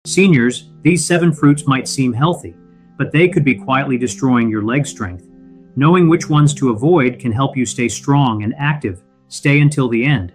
Seniors, these 7 fruits might seem healthy, but they could be quietly destroying your leg strength. Knowing which ones to avoid can help you stay strong and active. Stay until the end.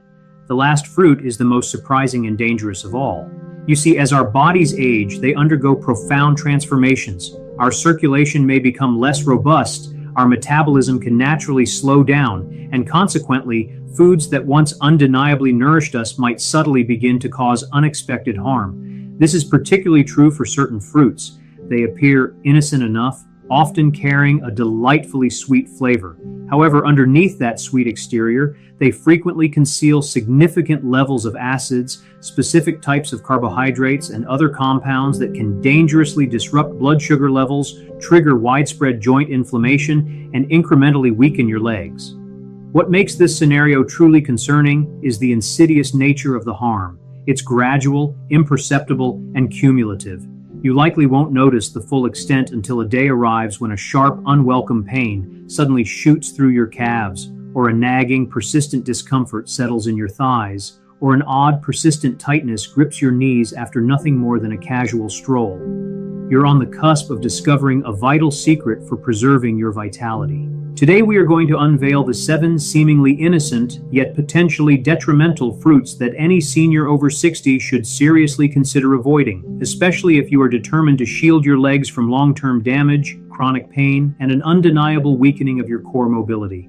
The last fruit is the most surprising and dangerous of all. You see, as our bodies age, they undergo profound transformations. Our circulation may become less robust, our metabolism can naturally slow down, and consequently, foods that once undeniably nourished us might subtly begin to cause unexpected harm. This is particularly true for certain fruits. They appear innocent enough, often carrying a delightfully sweet flavor. However, underneath that sweet exterior, they frequently conceal significant levels of acids, specific types of carbohydrates, and other compounds that can dangerously disrupt blood sugar levels, trigger widespread joint inflammation, and incrementally weaken your legs. What makes this scenario truly concerning is the insidious nature of the harm. It's gradual, imperceptible, and cumulative. You likely won't notice the full extent until a day arrives when a sharp, unwelcome pain suddenly shoots through your calves, or a nagging, persistent discomfort settles in your thighs, or an odd, persistent tightness grips your knees after nothing more than a casual stroll. You're on the cusp of discovering a vital secret for preserving your vitality. Today we are going to unveil the 7 seemingly innocent, yet potentially detrimental fruits that any senior over 60 should seriously consider avoiding, especially if you are determined to shield your legs from long-term damage, chronic pain, and an undeniable weakening of your core mobility.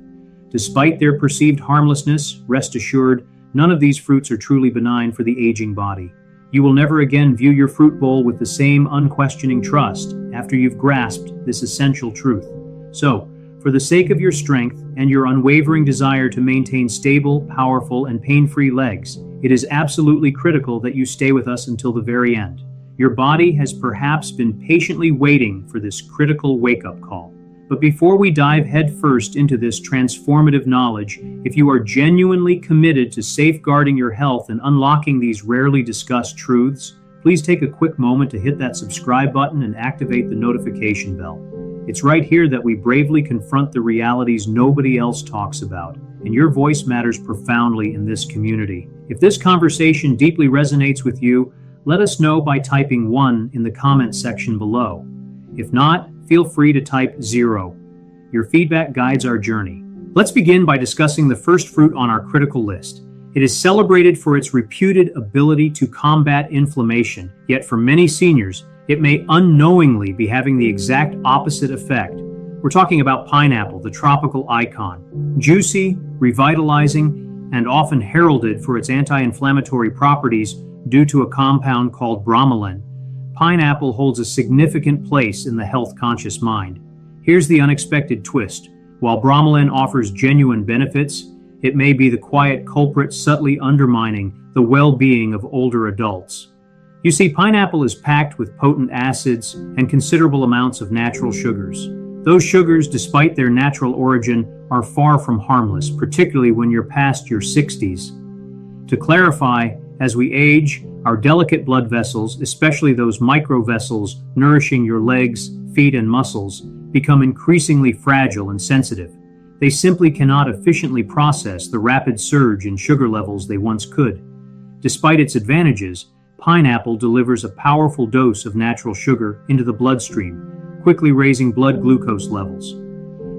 Despite their perceived harmlessness, rest assured, none of these fruits are truly benign for the aging body. You will never again view your fruit bowl with the same unquestioning trust after you've grasped this essential truth. So, for the sake of your strength and your unwavering desire to maintain stable, powerful, and pain-free legs, it is absolutely critical that you stay with us until the very end. Your body has perhaps been patiently waiting for this critical wake-up call. But before we dive headfirst into this transformative knowledge, if you are genuinely committed to safeguarding your health and unlocking these rarely discussed truths, please take a quick moment to hit that subscribe button and activate the notification bell. It's right here that we bravely confront the realities nobody else talks about, and your voice matters profoundly in this community. If this conversation deeply resonates with you, let us know by typing 1 in the comments section below. If not, feel free to type 0. Your feedback guides our journey. Let's begin by discussing the first fruit on our critical list. It is celebrated for its reputed ability to combat inflammation, yet for many seniors, it may unknowingly be having the exact opposite effect. We're talking about pineapple, the tropical icon. Juicy, revitalizing, and often heralded for its anti-inflammatory properties due to a compound called bromelain, pineapple holds a significant place in the health-conscious mind. Here's the unexpected twist. While bromelain offers genuine benefits, it may be the quiet culprit subtly undermining the well-being of older adults. You see, pineapple is packed with potent acids and considerable amounts of natural sugars. Those sugars, despite their natural origin, are far from harmless, particularly when you're past your 60s. To clarify, as we age, our delicate blood vessels, especially those microvessels nourishing your legs, feet, and muscles, become increasingly fragile and sensitive. They simply cannot efficiently process the rapid surge in sugar levels they once could. Despite its advantages, pineapple delivers a powerful dose of natural sugar into the bloodstream, quickly raising blood glucose levels.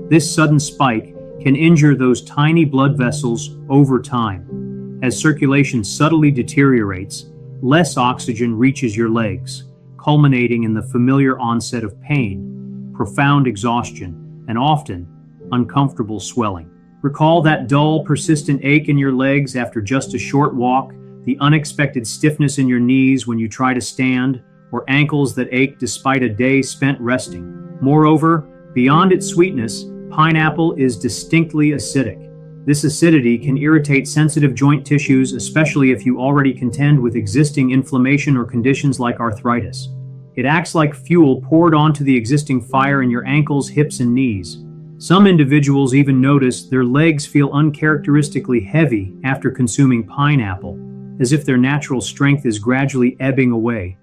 This sudden spike can injure those tiny blood vessels over time. As circulation subtly deteriorates, less oxygen reaches your legs, culminating in the familiar onset of pain, profound exhaustion, and often uncomfortable swelling. Recall that dull, persistent ache in your legs after just a short walk, the unexpected stiffness in your knees when you try to stand, or ankles that ache despite a day spent resting. Moreover, beyond its sweetness, pineapple is distinctly acidic. This acidity can irritate sensitive joint tissues, especially if you already contend with existing inflammation or conditions like arthritis. It acts like fuel poured onto the existing fire in your ankles, hips, and knees. Some individuals even notice their legs feel uncharacteristically heavy after consuming pineapple, as if their natural strength is gradually ebbing away.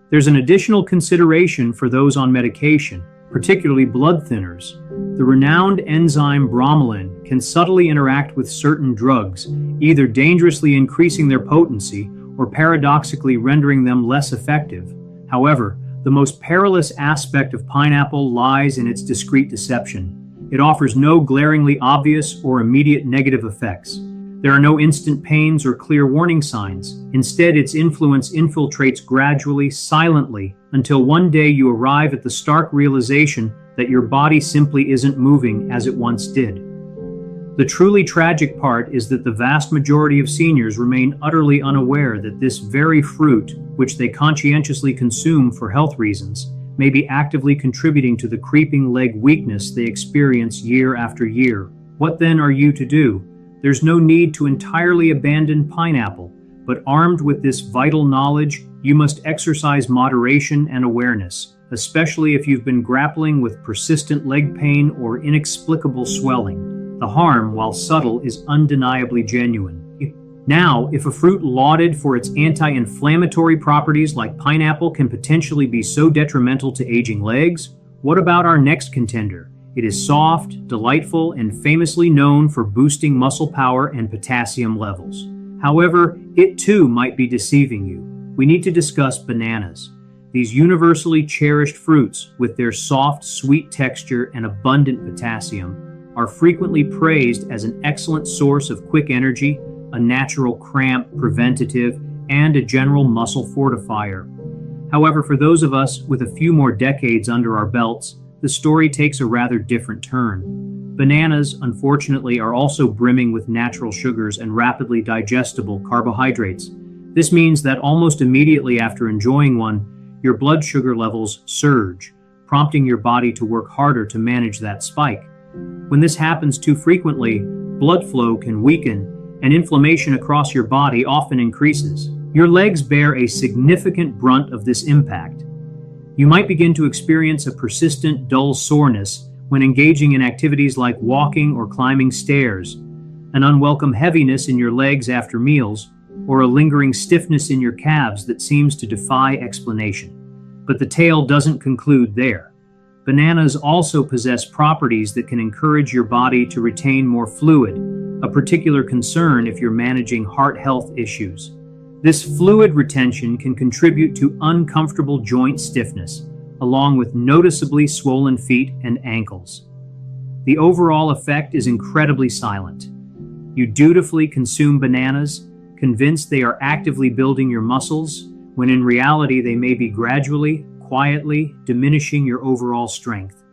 There's an additional consideration for those on medication, particularly blood thinners. The renowned enzyme bromelain can subtly interact with certain drugs, either dangerously increasing their potency or paradoxically rendering them less effective. However, the most perilous aspect of pineapple lies in its discreet deception. It offers no glaringly obvious or immediate negative effects. There are no instant pains or clear warning signs. Instead, its influence infiltrates gradually, silently, until one day you arrive at the stark realization that your body simply isn't moving as it once did. The truly tragic part is that the vast majority of seniors remain utterly unaware that this very fruit, which they conscientiously consume for health reasons, may be actively contributing to the creeping leg weakness they experience year after year. What then are you to do? There's no need to entirely abandon pineapple, but armed with this vital knowledge, you must exercise moderation and awareness, especially if you've been grappling with persistent leg pain or inexplicable swelling. The harm, while subtle, is undeniably genuine. Now, if a fruit lauded for its anti-inflammatory properties like pineapple can potentially be so detrimental to aging legs, what about our next contender? It is soft, delightful, and famously known for boosting muscle power and potassium levels. However, it too might be deceiving you. We need to discuss bananas. These universally cherished fruits, with their soft, sweet texture and abundant potassium, are frequently praised as an excellent source of quick energy, a natural cramp preventative, and a general muscle fortifier. However, for those of us with a few more decades under our belts, the story takes a rather different turn. Bananas, unfortunately, are also brimming with natural sugars and rapidly digestible carbohydrates. This means that almost immediately after enjoying one, your blood sugar levels surge, prompting your body to work harder to manage that spike. When this happens too frequently, blood flow can weaken, and inflammation across your body often increases. Your legs bear a significant brunt of this impact. You might begin to experience a persistent, dull soreness when engaging in activities like walking or climbing stairs, an unwelcome heaviness in your legs after meals, or a lingering stiffness in your calves that seems to defy explanation. But the tale doesn't conclude there. Bananas also possess properties that can encourage your body to retain more fluid, a particular concern if you're managing heart health issues. This fluid retention can contribute to uncomfortable joint stiffness, along with noticeably swollen feet and ankles. The overall effect is incredibly silent. You dutifully consume bananas, convinced they are actively building your muscles, when in reality they may be gradually, quietly diminishing your overall strength.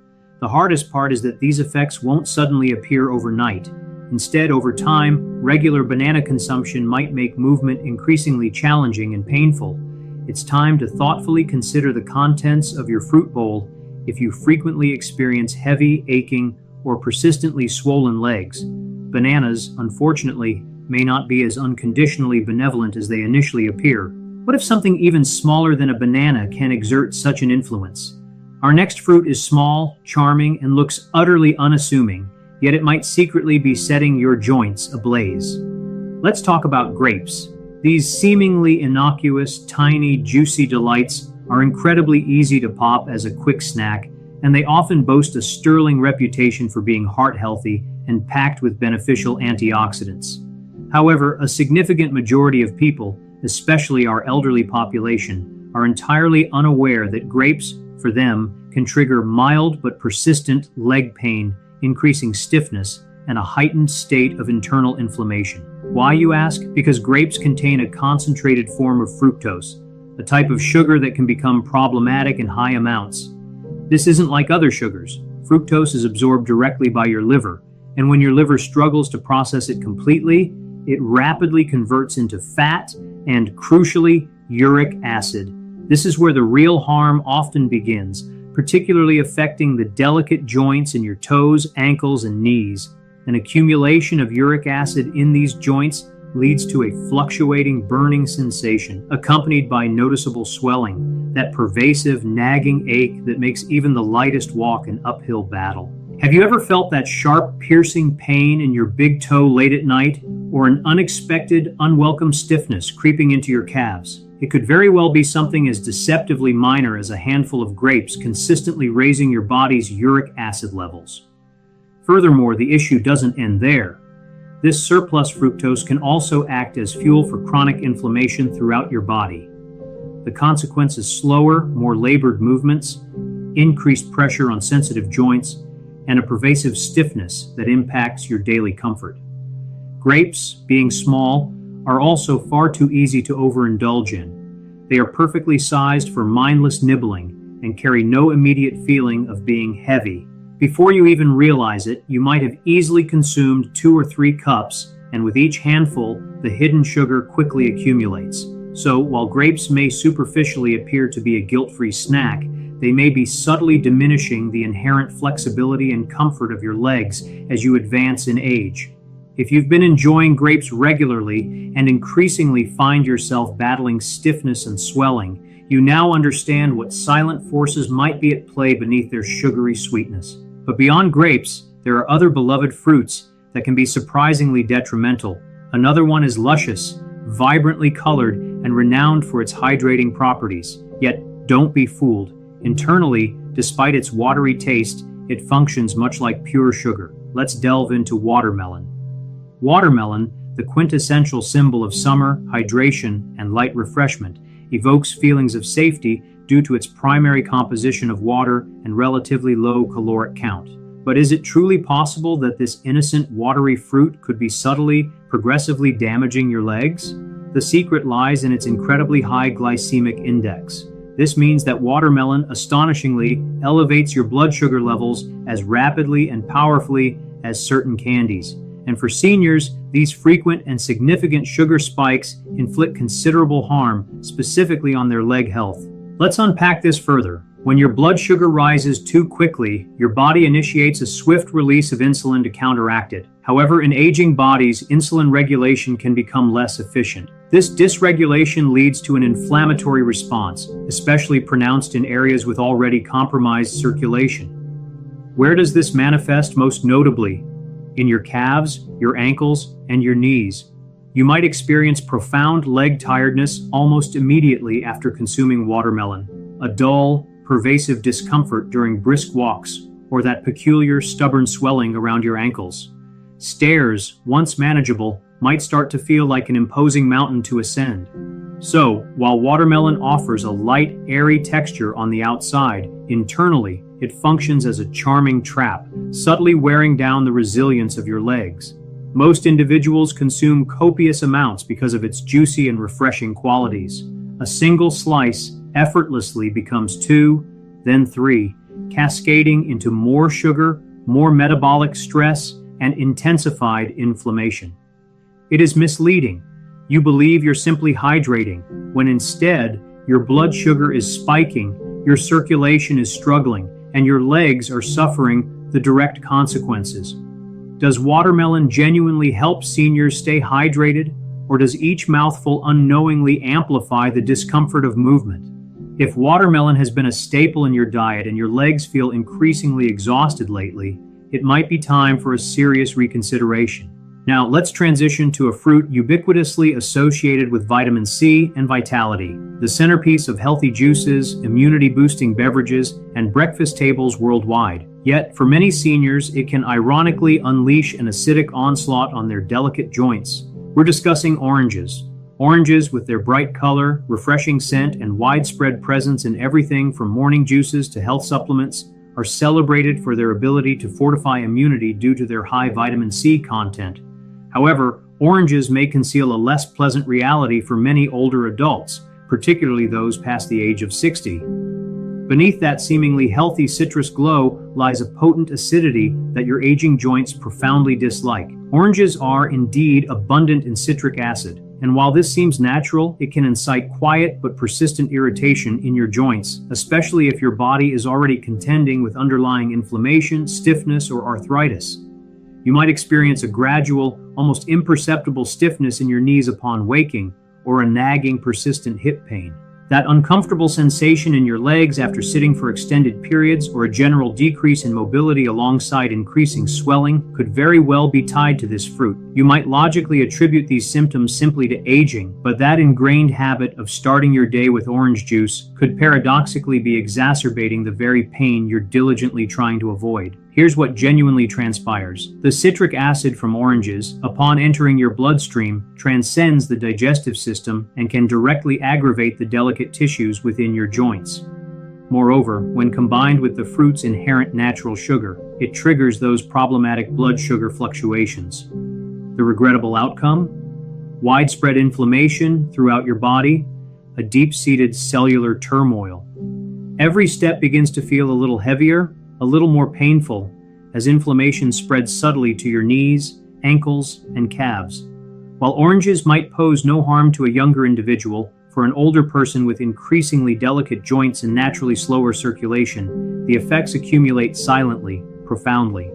The hardest part is that these effects won't suddenly appear overnight. Instead, over time, regular banana consumption might make movement increasingly challenging and painful. It's time to thoughtfully consider the contents of your fruit bowl if you frequently experience heavy, aching, or persistently swollen legs. Bananas, unfortunately, may not be as unconditionally benevolent as they initially appear. What if something even smaller than a banana can exert such an influence? Our next fruit is small, charming, and looks utterly unassuming, yet it might secretly be setting your joints ablaze. Let's talk about grapes. These seemingly innocuous, tiny, juicy delights are incredibly easy to pop as a quick snack, and they often boast a sterling reputation for being heart-healthy and packed with beneficial antioxidants. However, a significant majority of people, especially our elderly population, are entirely unaware that grapes, for them, can trigger mild but persistent leg pain, increasing stiffness, and a heightened state of internal inflammation. Why, you ask? Because grapes contain a concentrated form of fructose, a type of sugar that can become problematic in high amounts. This isn't like other sugars. Fructose is absorbed directly by your liver, and when your liver struggles to process it completely, it rapidly converts into fat and, crucially, uric acid. This is where the real harm often begins, particularly affecting the delicate joints in your toes, ankles, and knees. An accumulation of uric acid in these joints leads to a fluctuating burning sensation, accompanied by noticeable swelling, that pervasive, nagging ache that makes even the lightest walk an uphill battle. Have you ever felt that sharp, piercing pain in your big toe late at night, or an unexpected, unwelcome stiffness creeping into your calves? It could very well be something as deceptively minor as a handful of grapes consistently raising your body's uric acid levels. Furthermore, the issue doesn't end there. This surplus fructose can also act as fuel for chronic inflammation throughout your body. The consequence is slower, more labored movements, increased pressure on sensitive joints, and a pervasive stiffness that impacts your daily comfort. Grapes, being small, are also far too easy to overindulge in. They are perfectly sized for mindless nibbling and carry no immediate feeling of being heavy. Before you even realize it, you might have easily consumed 2 or 3 cups, and with each handful, the hidden sugar quickly accumulates. So, while grapes may superficially appear to be a guilt-free snack, they may be subtly diminishing the inherent flexibility and comfort of your legs as you advance in age. If you've been enjoying grapes regularly and increasingly find yourself battling stiffness and swelling, you now understand what silent forces might be at play beneath their sugary sweetness. But beyond grapes, there are other beloved fruits that can be surprisingly detrimental. Another one is luscious, vibrantly colored, and renowned for its hydrating properties. Yet, don't be fooled. Internally, despite its watery taste, it functions much like pure sugar. Let's delve into watermelon. Watermelon, the quintessential symbol of summer, hydration, and light refreshment, evokes feelings of safety due to its primary composition of water and relatively low caloric count. But is it truly possible that this innocent, watery fruit could be subtly, progressively damaging your legs? The secret lies in its incredibly high glycemic index. This means that watermelon astonishingly elevates your blood sugar levels as rapidly and powerfully as certain candies. And for seniors, these frequent and significant sugar spikes inflict considerable harm, specifically on their leg health. Let's unpack this further. When your blood sugar rises too quickly, your body initiates a swift release of insulin to counteract it. However, in aging bodies, insulin regulation can become less efficient. This dysregulation leads to an inflammatory response, especially pronounced in areas with already compromised circulation. Where does this manifest most notably? In your calves, your ankles, and your knees. You might experience profound leg tiredness almost immediately after consuming watermelon, a dull, pervasive discomfort during brisk walks, or that peculiar, stubborn swelling around your ankles. Stairs, once manageable, might start to feel like an imposing mountain to ascend. So, while watermelon offers a light, airy texture on the outside, internally, it functions as a charming trap, subtly wearing down the resilience of your legs. Most individuals consume copious amounts because of its juicy and refreshing qualities. A single slice effortlessly becomes 2, then 3, cascading into more sugar, more metabolic stress, and intensified inflammation. It is misleading. You believe you're simply hydrating, when instead, your blood sugar is spiking, your circulation is struggling, and your legs are suffering the direct consequences. Does watermelon genuinely help seniors stay hydrated, or does each mouthful unknowingly amplify the discomfort of movement? If watermelon has been a staple in your diet and your legs feel increasingly exhausted lately, it might be time for a serious reconsideration. Now, let's transition to a fruit ubiquitously associated with vitamin C and vitality, the centerpiece of healthy juices, immunity-boosting beverages, and breakfast tables worldwide. Yet, for many seniors, it can ironically unleash an acidic onslaught on their delicate joints. We're discussing oranges. Oranges, with their bright color, refreshing scent, and widespread presence in everything from morning juices to health supplements, are celebrated for their ability to fortify immunity due to their high vitamin C content. However, oranges may conceal a less pleasant reality for many older adults, particularly those past the age of 60. Beneath that seemingly healthy citrus glow lies a potent acidity that your aging joints profoundly dislike. Oranges are indeed abundant in citric acid, and while this seems natural, it can incite quiet but persistent irritation in your joints, especially if your body is already contending with underlying inflammation, stiffness, or arthritis. You might experience a gradual, almost imperceptible stiffness in your knees upon waking, or a nagging, persistent hip pain. That uncomfortable sensation in your legs after sitting for extended periods, or a general decrease in mobility alongside increasing swelling, could very well be tied to this fruit. You might logically attribute these symptoms simply to aging, but that ingrained habit of starting your day with orange juice could paradoxically be exacerbating the very pain you're diligently trying to avoid. Here's what genuinely transpires. The citric acid from oranges, upon entering your bloodstream, transcends the digestive system and can directly aggravate the delicate tissues within your joints. Moreover, when combined with the fruit's inherent natural sugar, it triggers those problematic blood sugar fluctuations. The regrettable outcome? Widespread inflammation throughout your body, a deep-seated cellular turmoil. Every step begins to feel a little heavier, a little more painful, as inflammation spreads subtly to your knees, ankles, and calves. While oranges might pose no harm to a younger individual, for an older person with increasingly delicate joints and naturally slower circulation, the effects accumulate silently, profoundly.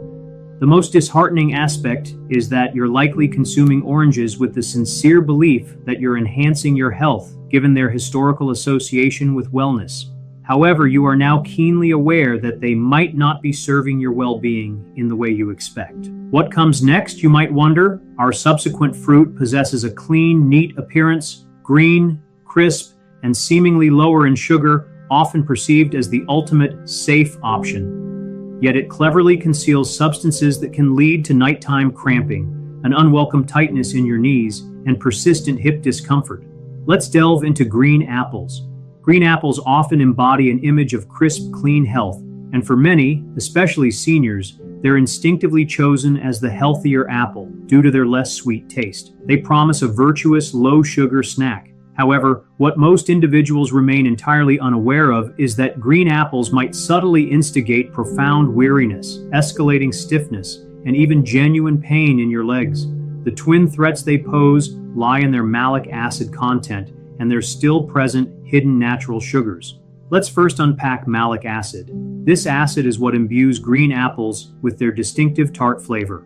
The most disheartening aspect is that you're likely consuming oranges with the sincere belief that you're enhancing your health, given their historical association with wellness. However, you are now keenly aware that they might not be serving your well-being in the way you expect. What comes next, you might wonder? Our subsequent fruit possesses a clean, neat appearance, green, crisp, and seemingly lower in sugar, often perceived as the ultimate safe option. Yet it cleverly conceals substances that can lead to nighttime cramping, an unwelcome tightness in your knees, and persistent hip discomfort. Let's delve into green apples. Green apples often embody an image of crisp, clean health, and for many, especially seniors, they're instinctively chosen as the healthier apple due to their less sweet taste. They promise a virtuous, low-sugar snack. However, what most individuals remain entirely unaware of is that green apples might subtly instigate profound weariness, escalating stiffness, and even genuine pain in your legs. The twin threats they pose lie in their malic acid content and their still present hidden natural sugars. Let's first unpack malic acid. This acid is what imbues green apples with their distinctive tart flavor.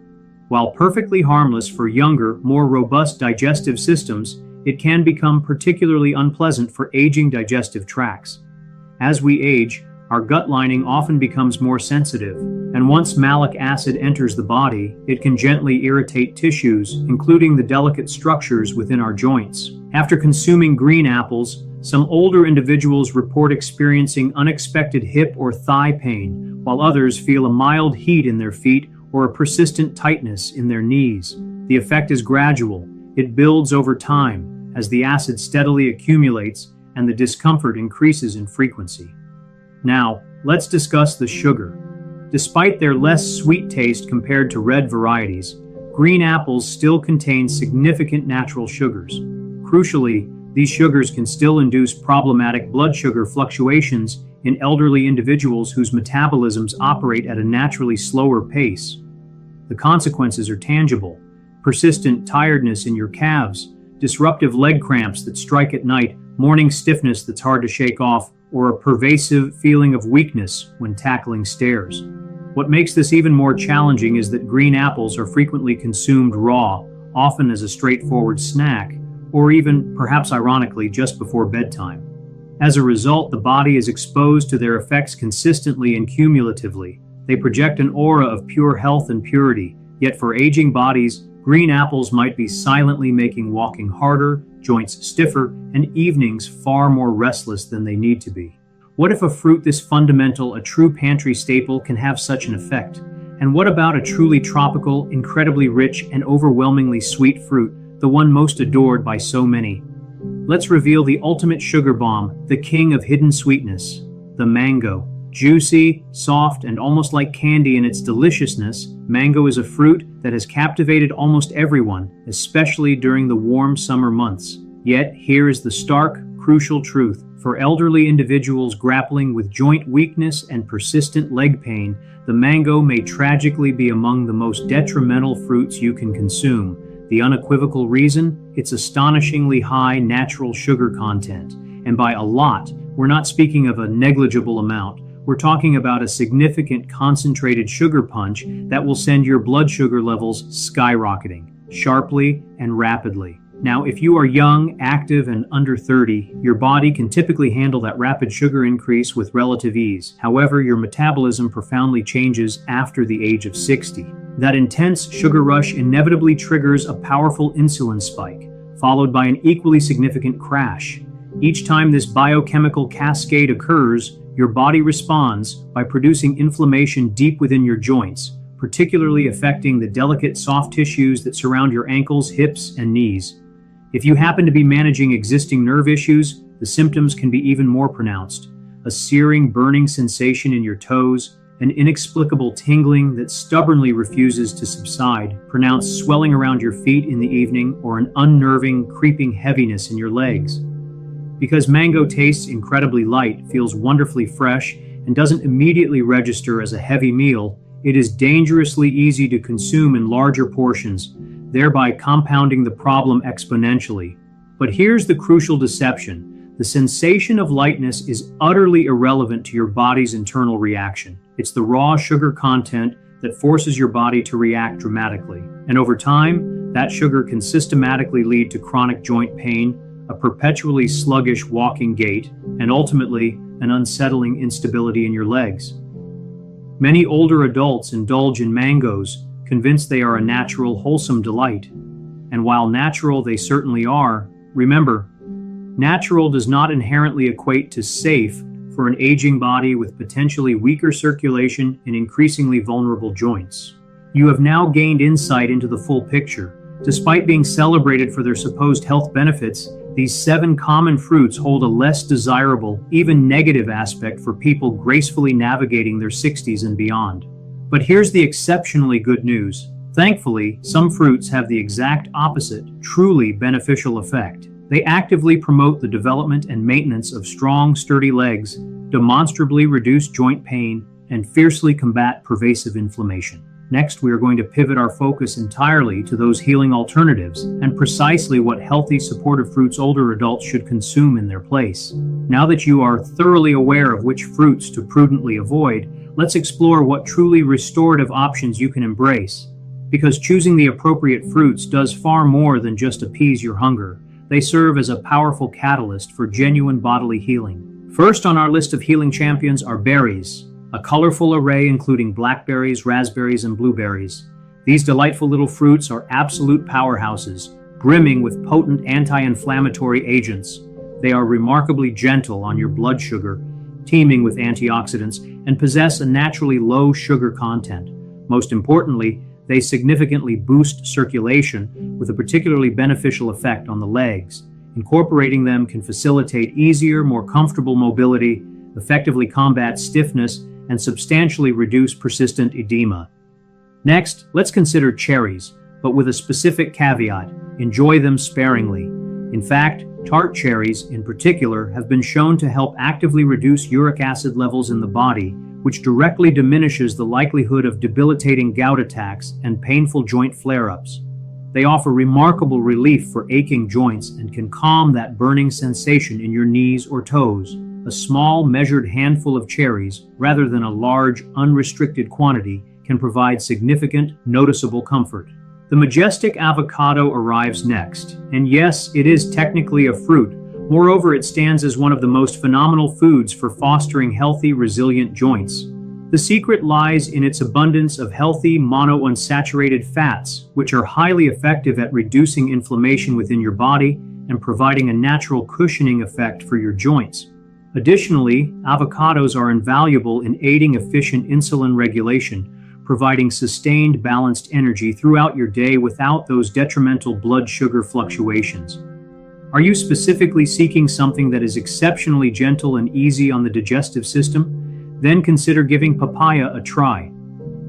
While perfectly harmless for younger, more robust digestive systems, it can become particularly unpleasant for aging digestive tracts. As we age, our gut lining often becomes more sensitive, and once malic acid enters the body, it can gently irritate tissues, including the delicate structures within our joints. After consuming green apples, some older individuals report experiencing unexpected hip or thigh pain, while others feel a mild heat in their feet or a persistent tightness in their knees. The effect is gradual. It builds over time as the acid steadily accumulates and the discomfort increases in frequency. Now, let's discuss the sugar. Despite their less sweet taste compared to red varieties, green apples still contain significant natural sugars. Crucially, these sugars can still induce problematic blood sugar fluctuations in elderly individuals whose metabolisms operate at a naturally slower pace. The consequences are tangible: persistent tiredness in your calves, disruptive leg cramps that strike at night, morning stiffness that's hard to shake off, or a pervasive feeling of weakness when tackling stairs. What makes this even more challenging is that green apples are frequently consumed raw, often as a straightforward snack, or even, perhaps ironically, just before bedtime. As a result, the body is exposed to their effects consistently and cumulatively. They project an aura of pure health and purity, yet for aging bodies, green apples might be silently making walking harder, joints stiffer, and evenings far more restless than they need to be. What if a fruit this fundamental, a true pantry staple, can have such an effect? And what about a truly tropical, incredibly rich, and overwhelmingly sweet fruit, the one most adored by so many? Let's reveal the ultimate sugar bomb, the king of hidden sweetness, the mango. Juicy, soft, and almost like candy in its deliciousness, mango is a fruit that has captivated almost everyone, especially during the warm summer months. Yet, here is the stark, crucial truth. For elderly individuals grappling with joint weakness and persistent leg pain, the mango may tragically be among the most detrimental fruits you can consume. The unequivocal reason? Its astonishingly high natural sugar content. And by a lot, we're not speaking of a negligible amount. We're talking about a significant concentrated sugar punch that will send your blood sugar levels skyrocketing, sharply and rapidly. Now, if you are young, active, and under 30, your body can typically handle that rapid sugar increase with relative ease. However, your metabolism profoundly changes after the age of 60. That intense sugar rush inevitably triggers a powerful insulin spike, followed by an equally significant crash. Each time this biochemical cascade occurs, your body responds by producing inflammation deep within your joints, particularly affecting the delicate soft tissues that surround your ankles, hips, and knees. If you happen to be managing existing nerve issues, the symptoms can be even more pronounced. A searing, burning sensation in your toes, an inexplicable tingling that stubbornly refuses to subside, pronounced swelling around your feet in the evening, or an unnerving, creeping heaviness in your legs. Because mango tastes incredibly light, feels wonderfully fresh, and doesn't immediately register as a heavy meal, it is dangerously easy to consume in larger portions, thereby compounding the problem exponentially. But here's the crucial deception. The sensation of lightness is utterly irrelevant to your body's internal reaction. It's the raw sugar content that forces your body to react dramatically. And over time, that sugar can systematically lead to chronic joint pain, a perpetually sluggish walking gait, and ultimately, an unsettling instability in your legs. Many older adults indulge in mangoes, convinced they are a natural, wholesome delight. And while natural they certainly are, remember, natural does not inherently equate to safe for an aging body with potentially weaker circulation and increasingly vulnerable joints. You have now gained insight into the full picture. Despite being celebrated for their supposed health benefits, these 7 common fruits hold a less desirable, even negative aspect for people gracefully navigating their 60s and beyond. But here's the exceptionally good news. Thankfully, some fruits have the exact opposite, truly beneficial effect. They actively promote the development and maintenance of strong, sturdy legs, demonstrably reduce joint pain, and fiercely combat pervasive inflammation. Next, we are going to pivot our focus entirely to those healing alternatives and precisely what healthy, supportive fruits older adults should consume in their place. Now that you are thoroughly aware of which fruits to prudently avoid, let's explore what truly restorative options you can embrace. Because choosing the appropriate fruits does far more than just appease your hunger. They serve as a powerful catalyst for genuine bodily healing. First on our list of healing champions are berries, a colorful array including blackberries, raspberries, and blueberries. These delightful little fruits are absolute powerhouses, brimming with potent anti-inflammatory agents. They are remarkably gentle on your blood sugar, teeming with antioxidants, and possess a naturally low sugar content. Most importantly, they significantly boost circulation with a particularly beneficial effect on the legs. Incorporating them can facilitate easier, more comfortable mobility, effectively combat stiffness, and substantially reduce persistent edema. Next, let's consider cherries, but with a specific caveat: enjoy them sparingly. In fact, tart cherries, in particular, have been shown to help actively reduce uric acid levels in the body, which directly diminishes the likelihood of debilitating gout attacks and painful joint flare-ups. They offer remarkable relief for aching joints and can calm that burning sensation in your knees or toes. A small, measured handful of cherries, rather than a large, unrestricted quantity, can provide significant, noticeable comfort. The majestic avocado arrives next, and yes, it is technically a fruit. Moreover, it stands as one of the most phenomenal foods for fostering healthy, resilient joints. The secret lies in its abundance of healthy, monounsaturated fats, which are highly effective at reducing inflammation within your body and providing a natural cushioning effect for your joints. Additionally, avocados are invaluable in aiding efficient insulin regulation, providing sustained, balanced energy throughout your day without those detrimental blood sugar fluctuations. Are you specifically seeking something that is exceptionally gentle and easy on the digestive system? Then consider giving papaya a try.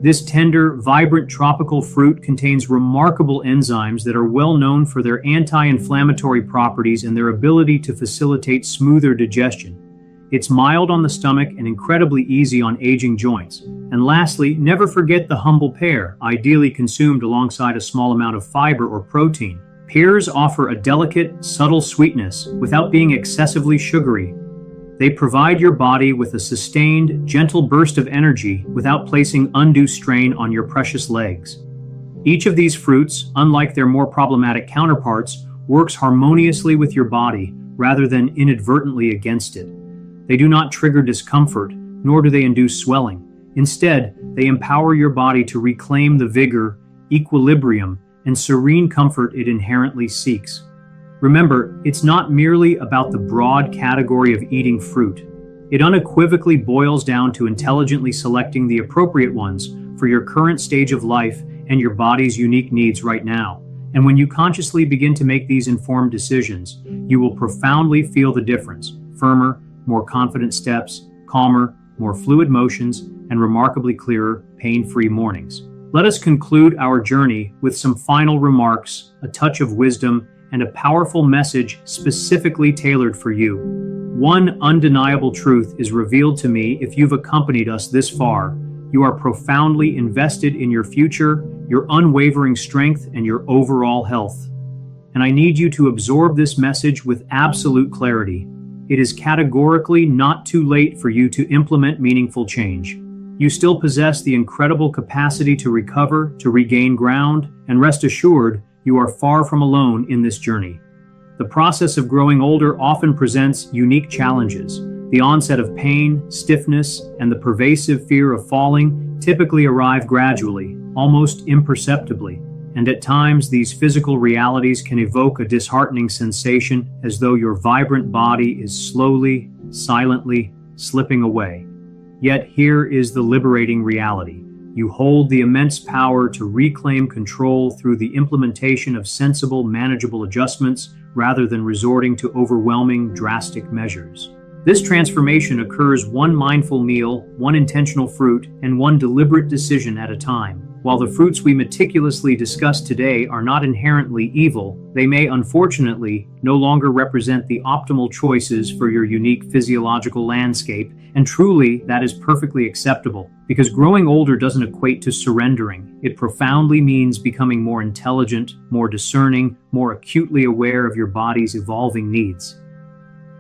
This tender, vibrant tropical fruit contains remarkable enzymes that are well known for their anti-inflammatory properties and their ability to facilitate smoother digestion. It's mild on the stomach and incredibly easy on aging joints. And lastly, never forget the humble pear, ideally consumed alongside a small amount of fiber or protein. Pears offer a delicate, subtle sweetness without being excessively sugary. They provide your body with a sustained, gentle burst of energy without placing undue strain on your precious legs. Each of these fruits, unlike their more problematic counterparts, works harmoniously with your body rather than inadvertently against it. They do not trigger discomfort, nor do they induce swelling. Instead, they empower your body to reclaim the vigor, equilibrium, and serene comfort it inherently seeks. Remember, it's not merely about the broad category of eating fruit. It unequivocally boils down to intelligently selecting the appropriate ones for your current stage of life and your body's unique needs right now. And when you consciously begin to make these informed decisions, you will profoundly feel the difference. Firmer, more confident steps, calmer, more fluid motions, and remarkably clearer, pain-free mornings. Let us conclude our journey with some final remarks, a touch of wisdom, and a powerful message specifically tailored for you. One undeniable truth is revealed to me if you've accompanied us this far. You are profoundly invested in your future, your unwavering strength, and your overall health. And I need you to absorb this message with absolute clarity. It is categorically not too late for you to implement meaningful change. You still possess the incredible capacity to recover, to regain ground, and rest assured, you are far from alone in this journey. The process of growing older often presents unique challenges. The onset of pain, stiffness, and the pervasive fear of falling typically arrive gradually, almost imperceptibly, and at times these physical realities can evoke a disheartening sensation as though your vibrant body is slowly, silently slipping away. Yet here is the liberating reality. You hold the immense power to reclaim control through the implementation of sensible, manageable adjustments rather than resorting to overwhelming, drastic measures. This transformation occurs one mindful meal, one intentional fruit, and one deliberate decision at a time. While the fruits we meticulously discuss today are not inherently evil, they may unfortunately no longer represent the optimal choices for your unique physiological landscape, and truly that is perfectly acceptable. Because growing older doesn't equate to surrendering. It profoundly means becoming more intelligent, more discerning, more acutely aware of your body's evolving needs.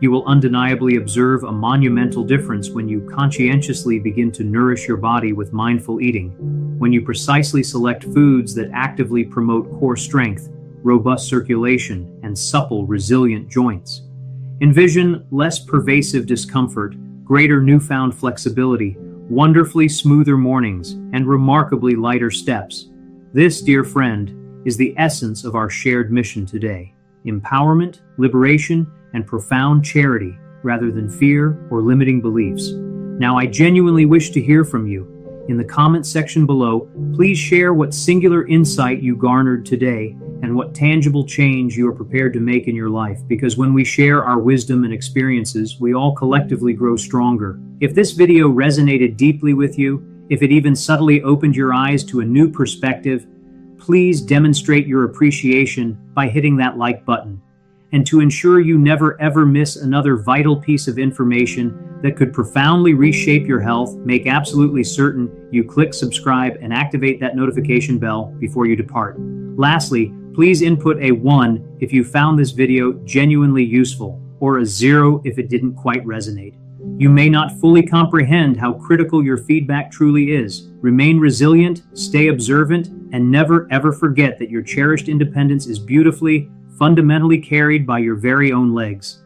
You will undeniably observe a monumental difference when you conscientiously begin to nourish your body with mindful eating, when you precisely select foods that actively promote core strength, robust circulation, and supple, resilient joints. Envision less pervasive discomfort, greater newfound flexibility, wonderfully smoother mornings, and remarkably lighter steps. This, dear friend, is the essence of our shared mission today: empowerment, liberation, and profound charity rather than fear or limiting beliefs. Now, I genuinely wish to hear from you. In the comments section below, please share what singular insight you garnered today and what tangible change you are prepared to make in your life, because when we share our wisdom and experiences, we all collectively grow stronger. If this video resonated deeply with you, if it even subtly opened your eyes to a new perspective, please demonstrate your appreciation by hitting that like button. And to ensure you never ever miss another vital piece of information that could profoundly reshape your health, make absolutely certain you click subscribe and activate that notification bell before you depart. Lastly, please input a 1 if you found this video genuinely useful, or a 0 if it didn't quite resonate. You may not fully comprehend how critical your feedback truly is. Remain resilient, stay observant, and never ever forget that your cherished independence is beautifully, fundamentally carried by your very own legs.